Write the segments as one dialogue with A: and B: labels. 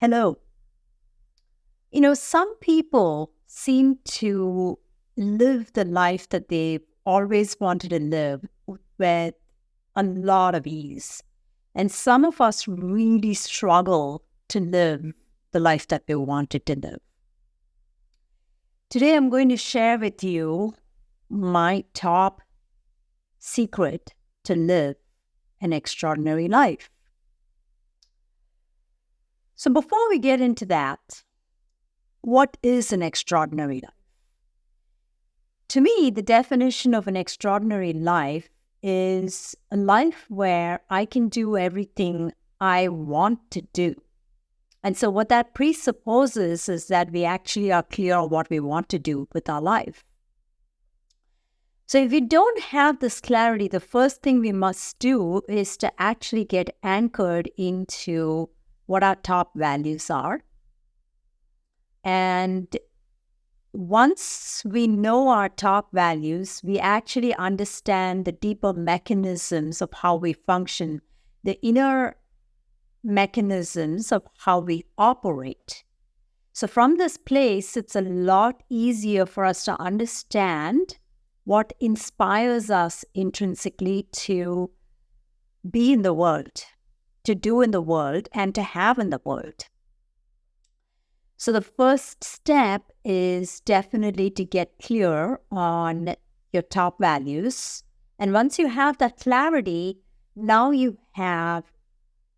A: Hello. Some people seem to live the life that they've always wanted to live with a lot of ease. And some of us really struggle to live the life that we wanted to live. Today, I'm going to share with you my top secret to live an extraordinary life. So before we get into that, what is an extraordinary life? To me, the definition of an extraordinary life is a life where I can do everything I want to do. And so what that presupposes is that we actually are clear on what we want to do with our life. So if we don't have this clarity, the first thing we must do is to actually get anchored into what our top values are. And once we know our top values, we actually understand the deeper mechanisms of how we function, the inner mechanisms of how we operate. So from this place, it's a lot easier for us to understand what inspires us intrinsically to be in the world, to do in the world, and to have in the world. So the first step is definitely to get clear on your top values. And once you have that clarity, now you have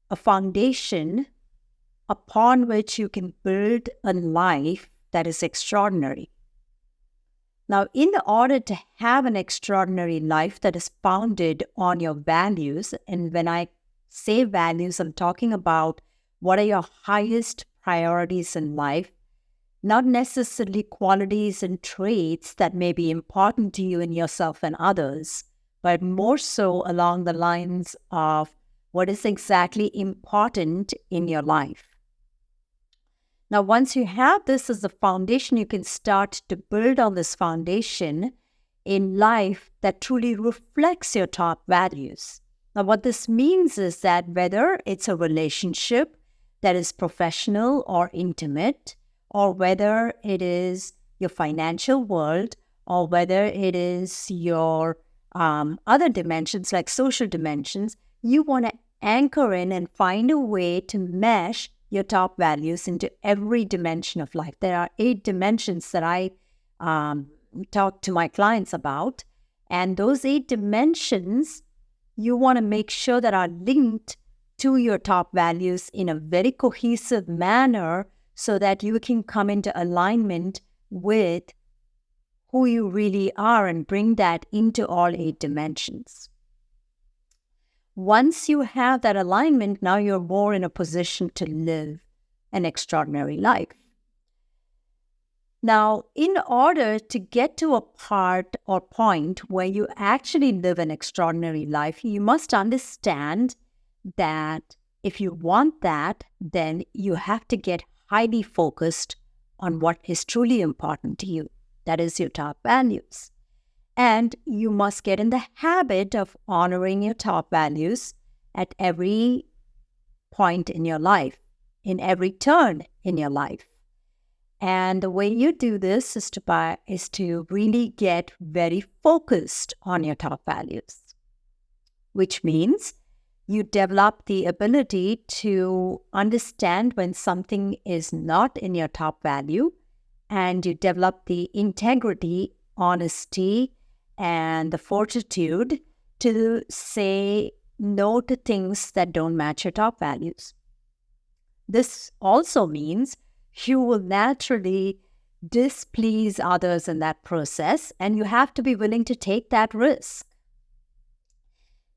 A: a foundation upon which you can build a life that is extraordinary. Now, in order to have an extraordinary life that is founded on your values, and when I say values, I'm talking about what are your highest priorities in life, not necessarily qualities and traits that may be important to you in yourself and others, but more so along the lines of what is exactly important in your life. Now, once you have this as a foundation, you can start to build on this foundation in life that truly reflects your top values. Now, what this means is that whether it's a relationship that is professional or intimate, or whether it is your financial world, or whether it is your other dimensions like social dimensions, you want to anchor in and find a way to mesh your top values into every dimension of life. There are 8 dimensions that I talk to my clients about, and those 8 dimensions you want to make sure that are linked to your top values in a very cohesive manner so that you can come into alignment with who you really are and bring that into all 8 dimensions. Once you have that alignment, now you're more in a position to live an extraordinary life. Now, in order to get to a part or point where you actually live an extraordinary life, you must understand that if you want that, then you have to get highly focused on what is truly important to you. That is your top values. And you must get in the habit of honoring your top values at every point in your life, in every turn in your life. And the way you do this is to really get very focused on your top values, which means you develop the ability to understand when something is not in your top value, and you develop the integrity, honesty, and the fortitude to say no to things that don't match your top values. This also means you will naturally displease others in that process, and you have to be willing to take that risk.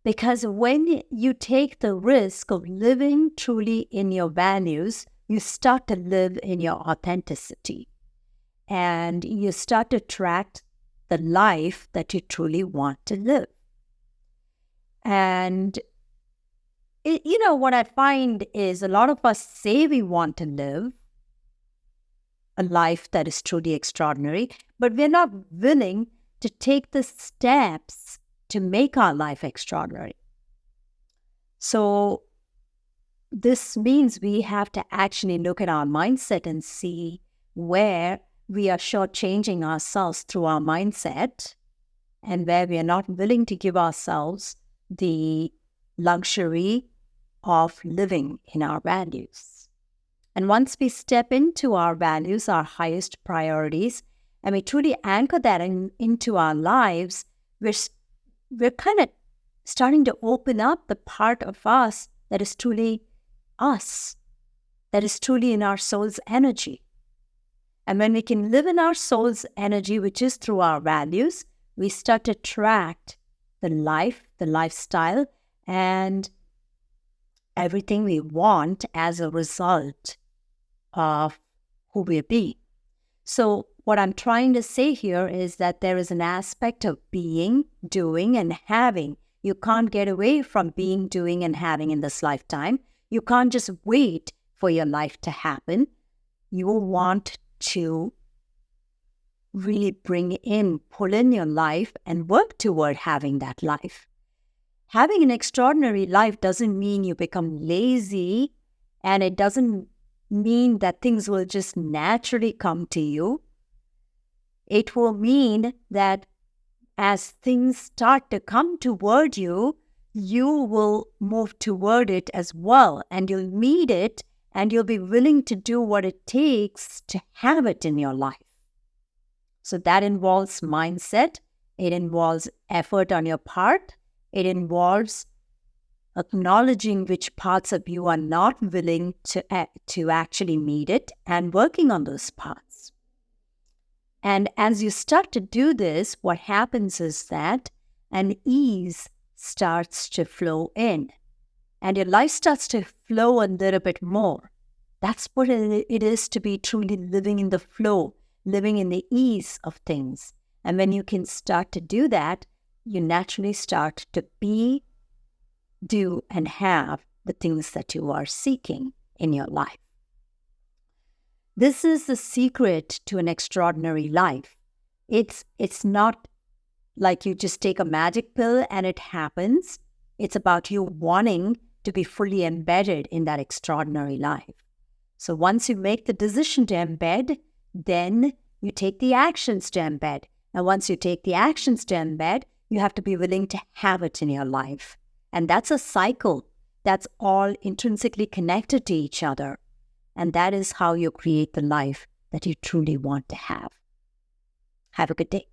A: Because when you take the risk of living truly in your values, you start to live in your authenticity. And you start to attract the life that you truly want to live. And, what I find is a lot of us say we want to live a life that is truly extraordinary, but we're not willing to take the steps to make our life extraordinary. So this means we have to actually look at our mindset and see where we are shortchanging ourselves through our mindset and where we are not willing to give ourselves the luxury of living in our values. And once we step into our values, our highest priorities, and we truly anchor that into our lives, we're kind of starting to open up the part of us that is truly us, that is truly in our soul's energy. And when we can live in our soul's energy, which is through our values, we start to attract the life, the lifestyle, and everything we want as a result of who we be. So what I'm trying to say here is that there is an aspect of being, doing, and having. You can't get away from being, doing, and having in this lifetime. You can't just wait for your life to happen. You want to really pull in your life and work toward having that life. Having an extraordinary life doesn't mean you become lazy, and it doesn't mean that things will just naturally come to you. It will mean that as things start to come toward you, you will move toward it as well, and you'll meet it, and you'll be willing to do what it takes to have it in your life. So that involves mindset, it involves effort on your part, it involves acknowledging which parts of you are not willing to actually meet it and working on those parts. And as you start to do this, what happens is that an ease starts to flow in, and your life starts to flow a little bit more. That's what it is to be truly living in the flow, living in the ease of things. And when you can start to do that, you naturally start to be, do, and have the things that you are seeking in your life. This is the secret to an extraordinary life. It's not like you just take a magic pill and it happens. It's about you wanting to be fully embedded in that extraordinary life. So once you make the decision to embed, then you take the actions to embed. And once you take the actions to embed, you have to be willing to have it in your life. And that's a cycle that's all intrinsically connected to each other. And that is how you create the life that you truly want to have. Have a good day.